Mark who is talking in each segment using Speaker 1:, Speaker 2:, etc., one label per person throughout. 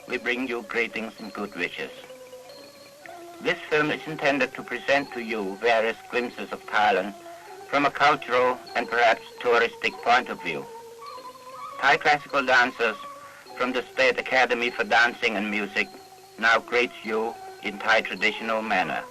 Speaker 1: we bring you greetings and good wishes. This film is intended to present to you various glimpses of Thailand from a cultural and perhaps touristic point of view. Thai classical dancers from the State Academy for Dancing and Music now greets you in Thai traditional manner.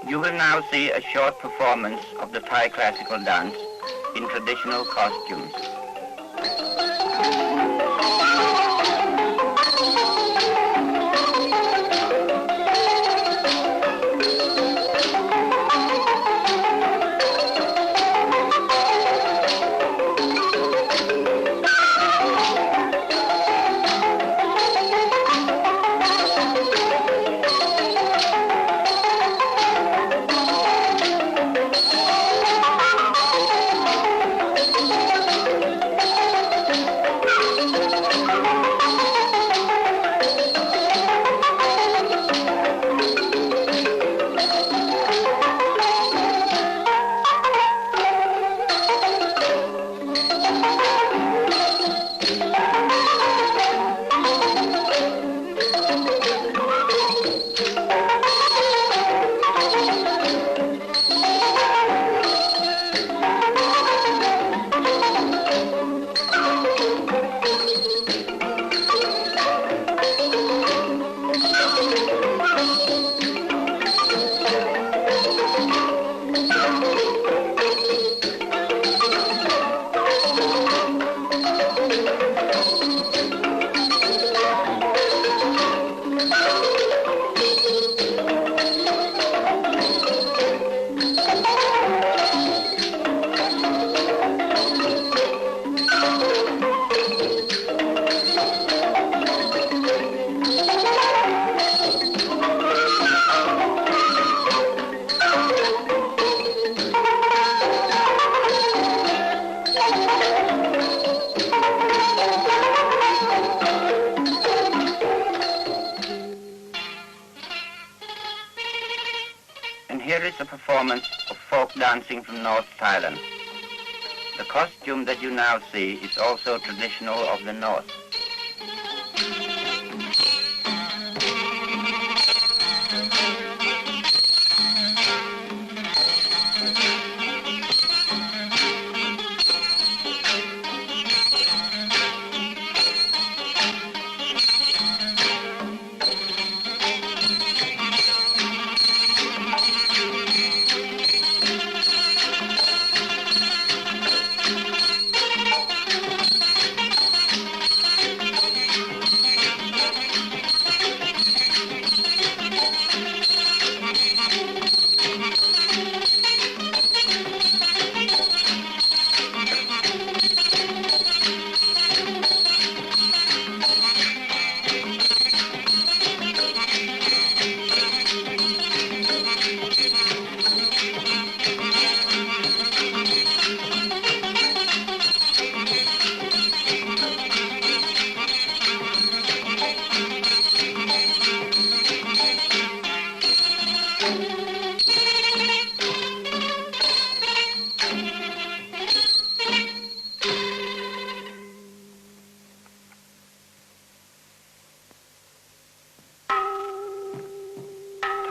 Speaker 1: You will now see a short performance of the Thai classical dance in traditional costumes. Here is a performance of folk dancing from North Thailand. The costume that you now see is also traditional of the North.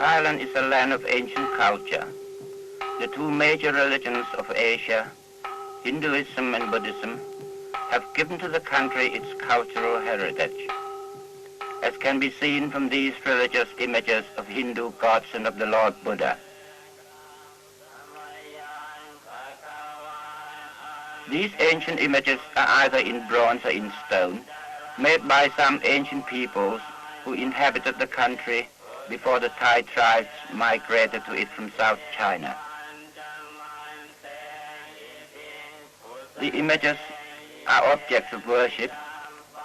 Speaker 1: Thailand is a land of ancient culture. The two major religions of Asia, Hinduism and Buddhism, have given to the country its cultural heritage, as can be seen from these religious images of Hindu gods and of the Lord Buddha. These ancient images are either in bronze or in stone, made by some ancient peoples who inhabited the country before the Thai tribes migrated to it from South China. The images are objects of worship,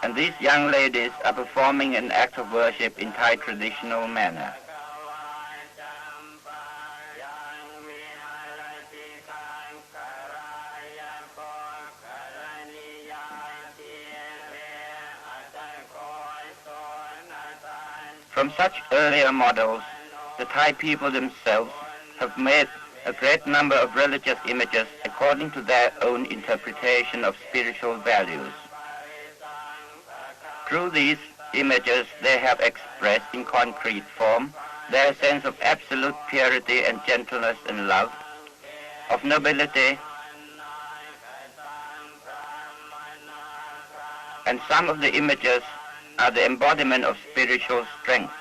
Speaker 1: and these young ladies are performing an act of worship in Thai traditional manner. From such earlier models, the Thai people themselves have made a great number of religious images according to their own interpretation of spiritual values. Through these images, they have expressed in concrete form their sense of absolute purity and gentleness and love, of nobility, and some of the images are the embodiment of spiritual strength.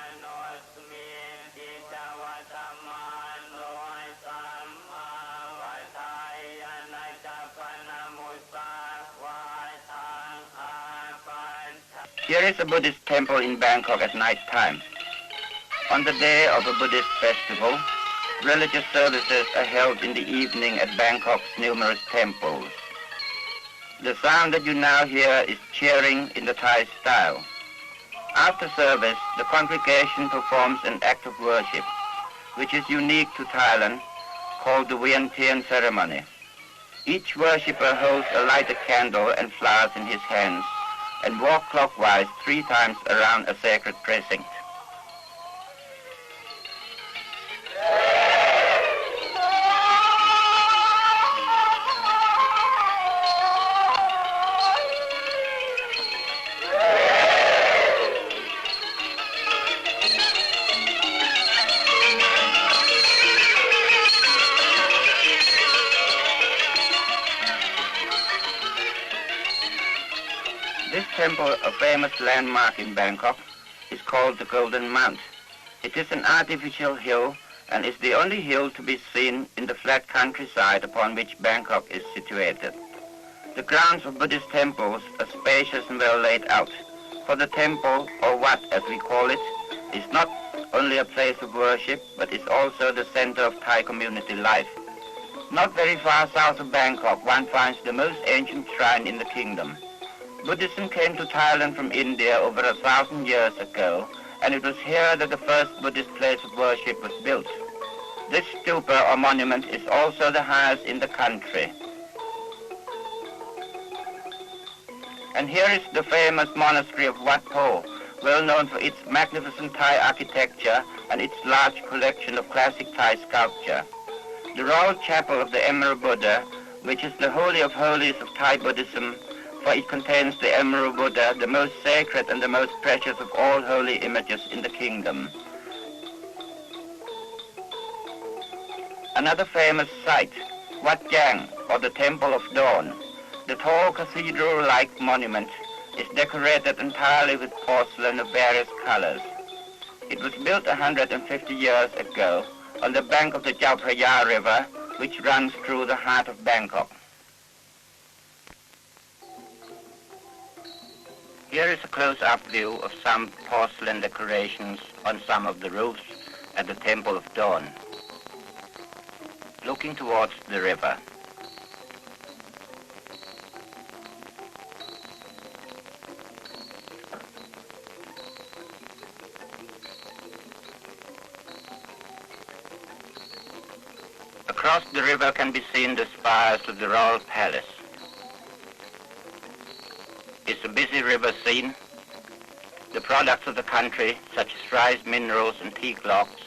Speaker 1: Here is a Buddhist temple in Bangkok at night time. On the day of a Buddhist festival, religious services are held in the evening at Bangkok's numerous temples. The sound that you now hear is cheering in the Thai style. After service, the congregation performs an act of worship, which is unique to Thailand, called the Vien Tien ceremony. Each worshipper holds a lighted candle and flowers in his hands and walk clockwise 3 times around a sacred precinct. This temple, a famous landmark in Bangkok, is called the Golden Mount. It is an artificial hill and is the only hill to be seen in the flat countryside upon which Bangkok is situated. The grounds of Buddhist temples are spacious and well laid out, for the temple, or wat as we call it, is not only a place of worship, but is also the center of Thai community life. Not very far south of Bangkok, one finds the most ancient shrine in the kingdom. Buddhism came to Thailand from India over 1,000 years ago, and it was here that the first Buddhist place of worship was built. This stupa or monument is also the highest in the country. And here is the famous monastery of Wat Po, well known for its magnificent Thai architecture and its large collection of classic Thai sculpture. The Royal Chapel of the Emerald Buddha, which is the Holy of Holies of Thai Buddhism, for it contains the Emerald Buddha, the most sacred and the most precious of all holy images in the kingdom. Another famous site, Wat Giang, or the Temple of Dawn. The tall cathedral-like monument is decorated entirely with porcelain of various colors. It was built 150 years ago on the bank of the Chao Phraya River, which runs through the heart of Bangkok. Here is a close-up view of some porcelain decorations on some of the roofs at the Temple of Dawn, looking towards the river. Across the river can be seen the spires of the royal palace. It's a busy river scene. The products of the country, such as rice, minerals, and teak logs,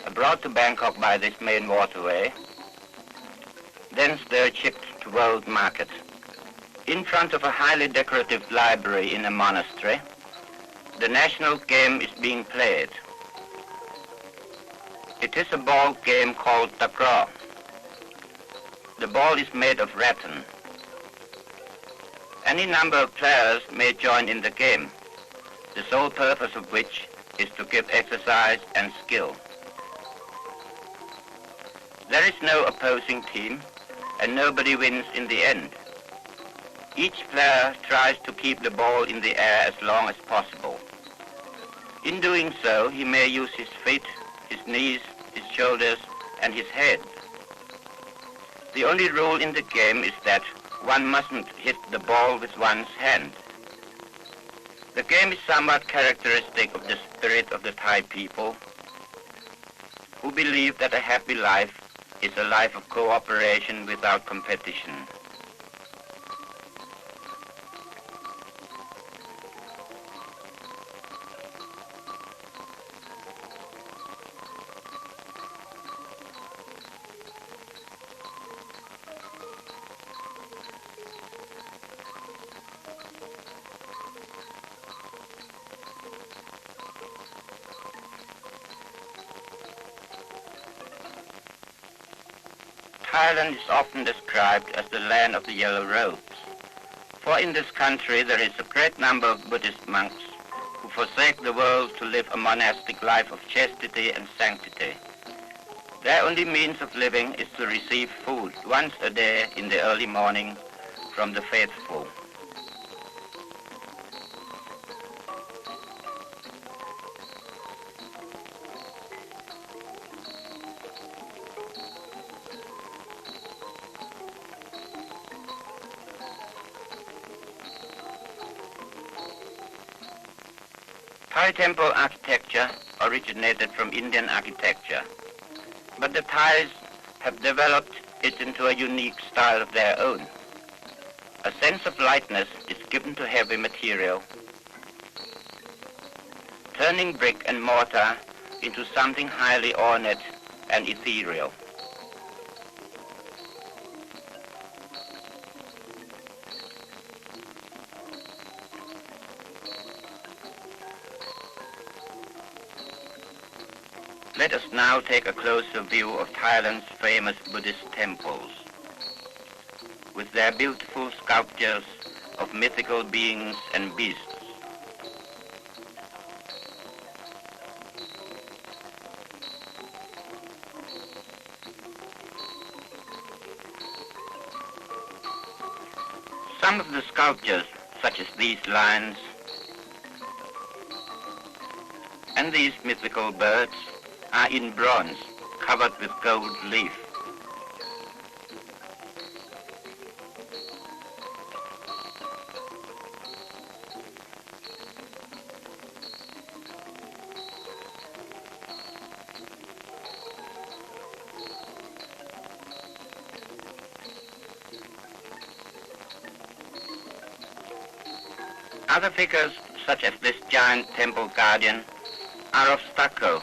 Speaker 1: are brought to Bangkok by this main waterway. Thence they are shipped to world market. In front of a highly decorative library in a monastery, the national game is being played. It is a ball game called takraw. The ball is made of rattan. Any number of players may join in the game, the sole purpose of which is to give exercise and skill. There is no opposing team, and nobody wins in the end. Each player tries to keep the ball in the air as long as possible. In doing so, he may use his feet, his knees, his shoulders, and his head. The only rule in the game is that one mustn't hit the ball with one's hand. The game is somewhat characteristic of the spirit of the Thai people, who believe that a happy life is a life of cooperation without competition. Thailand is often described as the land of the yellow robes, for in this country there is a great number of Buddhist monks who forsake the world to live a monastic life of chastity and sanctity. Their only means of living is to receive food once a day in the early morning from the faithful. Thai temple architecture originated from Indian architecture, but the Thais have developed it into a unique style of their own. A sense of lightness is given to heavy material, turning brick and mortar into something highly ornate and ethereal. Let us now take a closer view of Thailand's famous Buddhist temples, with their beautiful sculptures of mythical beings and beasts. Some of the sculptures, such as these lions and these mythical birds, are in bronze, covered with gold leaf. Other figures, such as this giant temple guardian, are of stucco,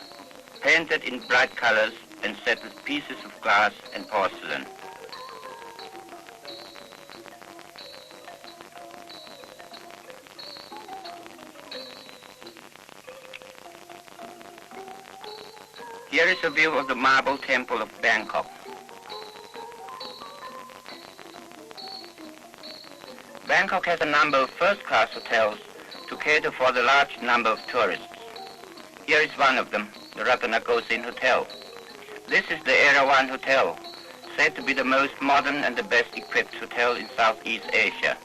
Speaker 1: painted in bright colors and set with pieces of glass and porcelain. Here is a view of the marble temple of Bangkok. Bangkok has a number of first-class hotels to cater for the large number of tourists. Here is one of them, the Ratanakosin Hotel. This is the Erawan Hotel, said to be the most modern and the best equipped hotel in Southeast Asia.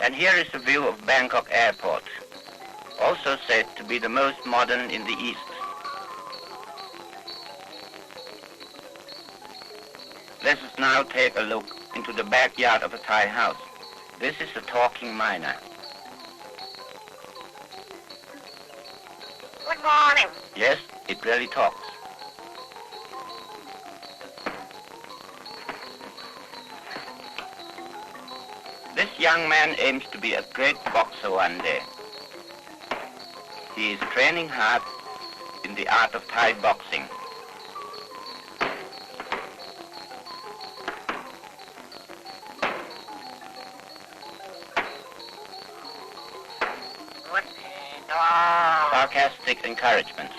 Speaker 1: And here is a view of Bangkok Airport, also said to be the most modern in the East. Let us now take a look into the backyard of a Thai house. This is a talking miner.
Speaker 2: Good morning.
Speaker 1: Yes, it really talks. This young man aims to be a great boxer one day. He is training hard in the art of Thai boxing. Sarcastic encouragement.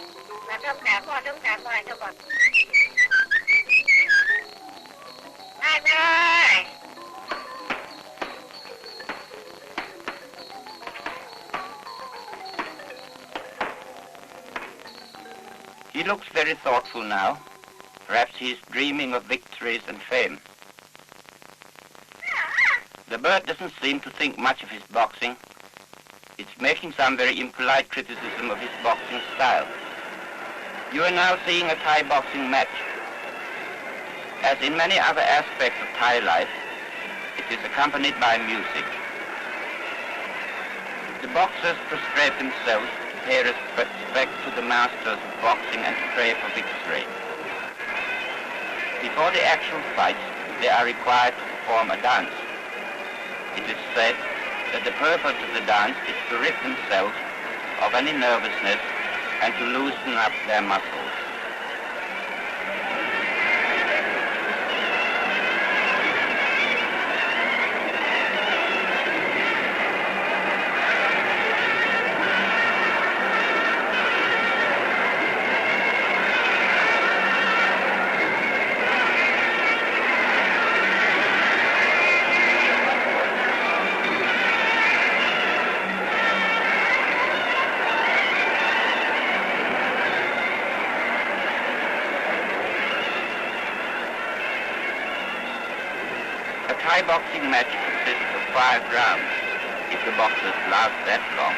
Speaker 1: He looks very thoughtful now. Perhaps he is dreaming of victories and fame. The bird doesn't seem to think much of his boxing. It's making some very impolite criticism of his boxing style. You are now seeing a Thai boxing match. As in many other aspects of Thai life, it is accompanied by music. The boxers prostrate themselves to pay respect to the masters of boxing and to pray for victory. Before the actual fight, they are required to perform a dance. It is said that the purpose of the dance is to rid themselves of any nervousness and to loosen up their muscles. A Thai boxing match consists of 5 rounds, if the boxers last that long.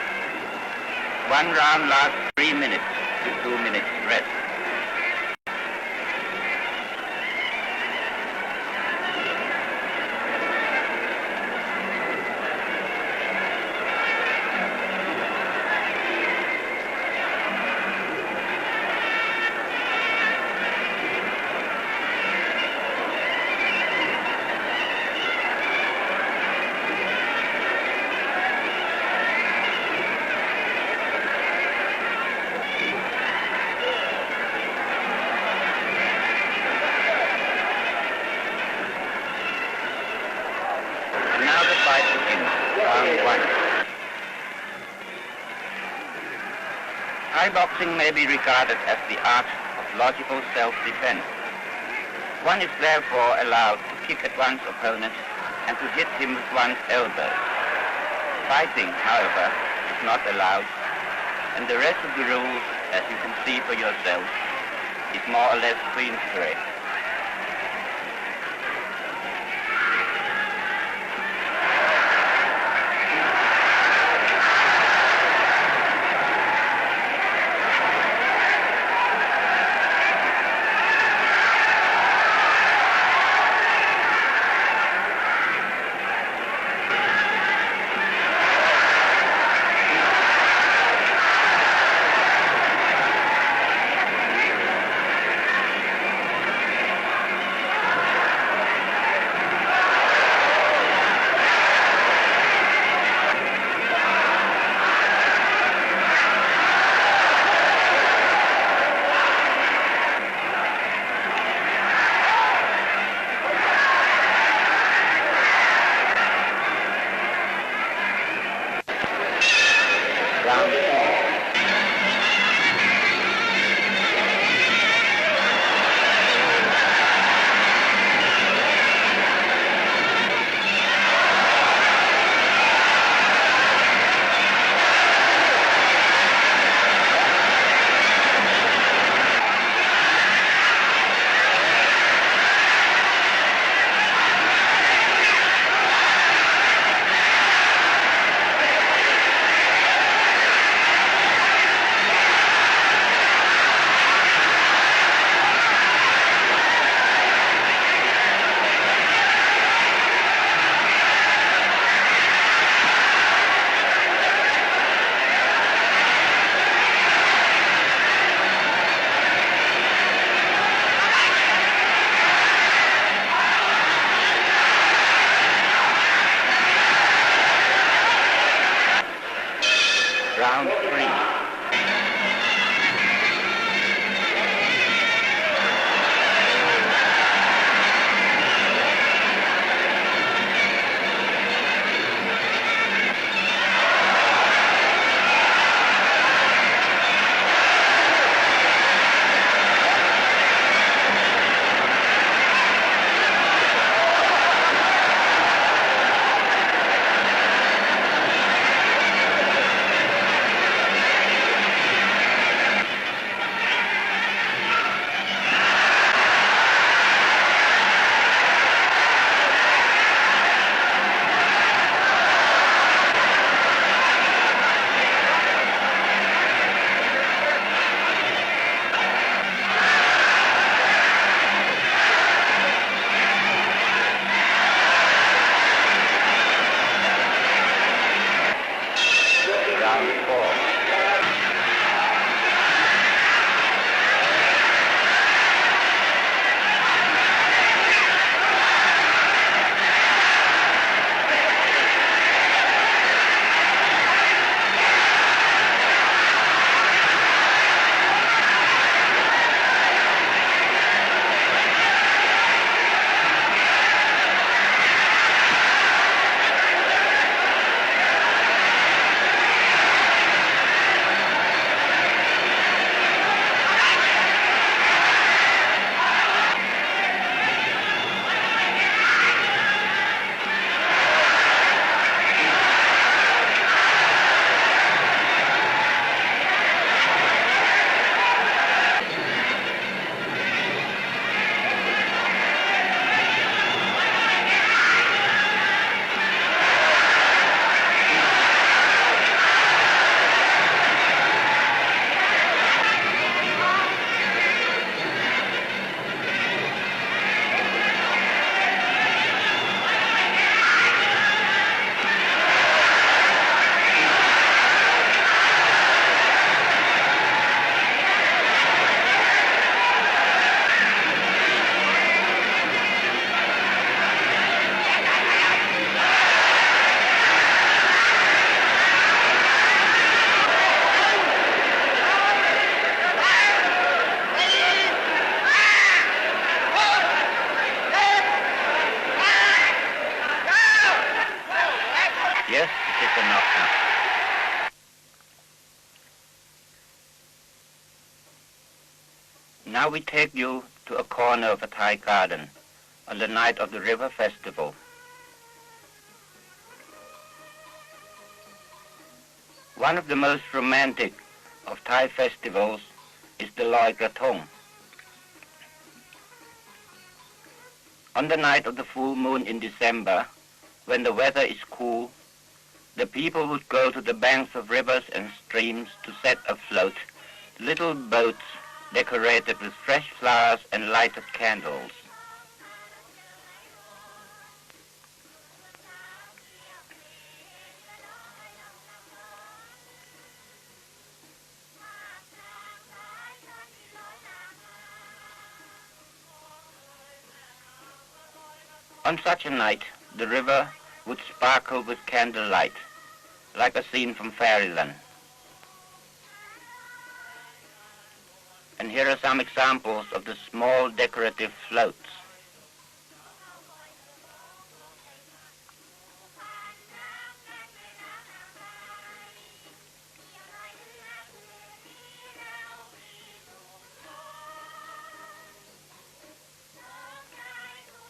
Speaker 1: One round lasts 3 minutes with 2 minutes rest. Thai boxing may be regarded as the art of logical self-defense. One is therefore allowed to kick at one's opponent and to hit him with one's elbow. Fighting, however, is not allowed, and the rest of the rules, as you can see for yourself, is more or less free spirit. Round 3. Yes, it is a knockout. Now we take you to a corner of a Thai garden on the night of the river festival. One of the most romantic of Thai festivals is the Loi Krathong. On the night of the full moon in December, when the weather is cool, the people would go to the banks of rivers and streams to set afloat little boats decorated with fresh flowers and lighted candles. On such a night, the river would sparkle with candlelight, like a scene from fairyland. And here are some examples of the small decorative floats.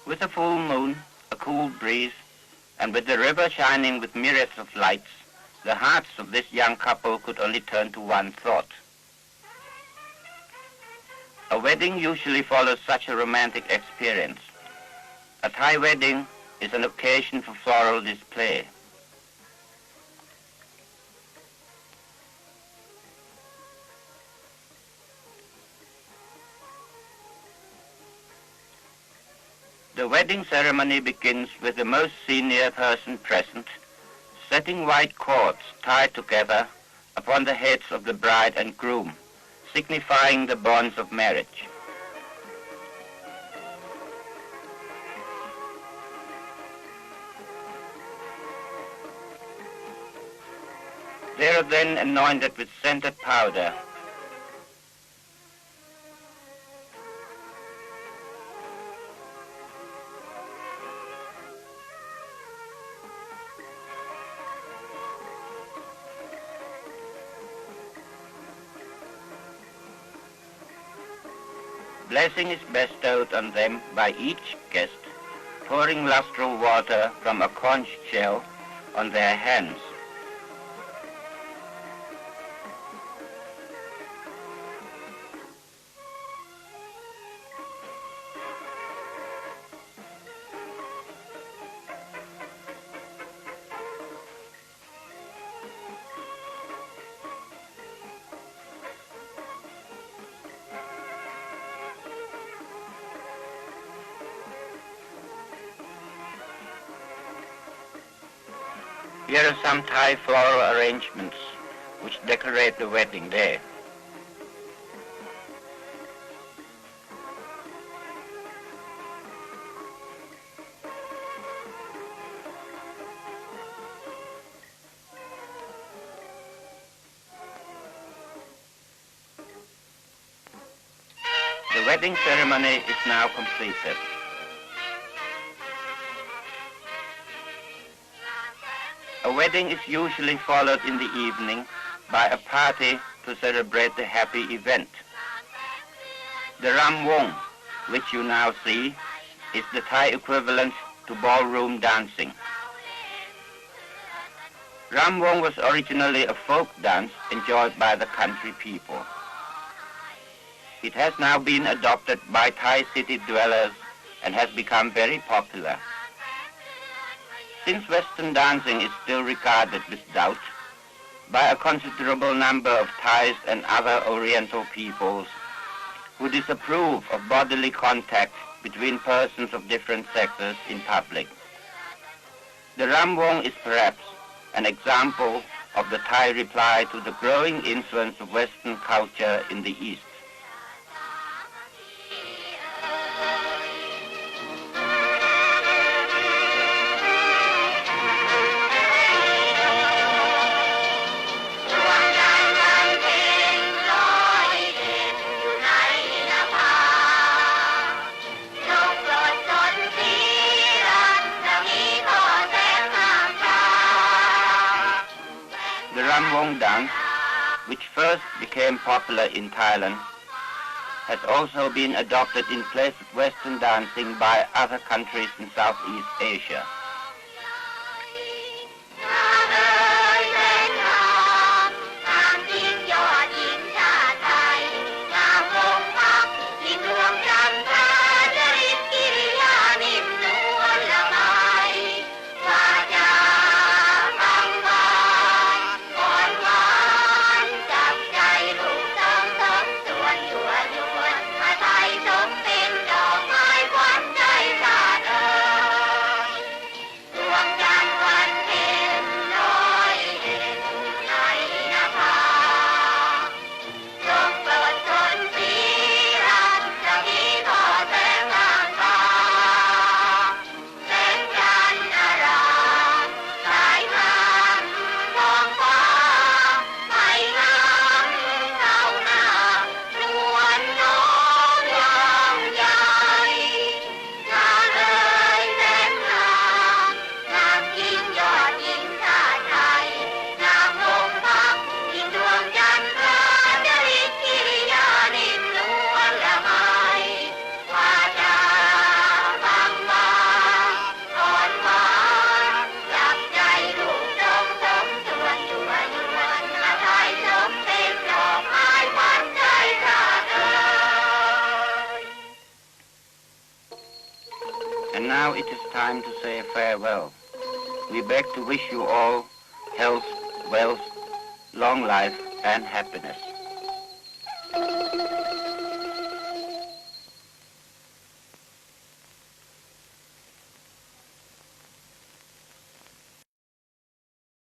Speaker 1: With a full moon, a cool breeze, and with the river shining with myriads of lights, the hearts of this young couple could only turn to one thought. A wedding usually follows such a romantic experience. A Thai wedding is an occasion for floral display. The wedding ceremony begins with the most senior person present, setting white cords tied together upon the heads of the bride and groom, signifying the bonds of marriage. They are then anointed with scented powder. Blessing is bestowed on them by each guest, pouring lustral water from a conch shell on their hands. Here are some Thai floral arrangements which decorate the wedding day. The wedding ceremony is now completed. A wedding is usually followed in the evening by a party to celebrate the happy event. The Ram Wong, which you now see, is the Thai equivalent to ballroom dancing. Ram Wong was originally a folk dance enjoyed by the country people. It has now been adopted by Thai city dwellers and has become very popular. Since Western dancing is still regarded with doubt by a considerable number of Thais and other Oriental peoples who disapprove of bodily contact between persons of different sexes in public, the Ram Wong is perhaps an example of the Thai reply to the growing influence of Western culture in the East. Ramwong dance, which first became popular in Thailand, has also been adopted in place of Western dancing by other countries in Southeast Asia. And now it is time to say farewell. We beg to wish you all health, wealth, long life and happiness.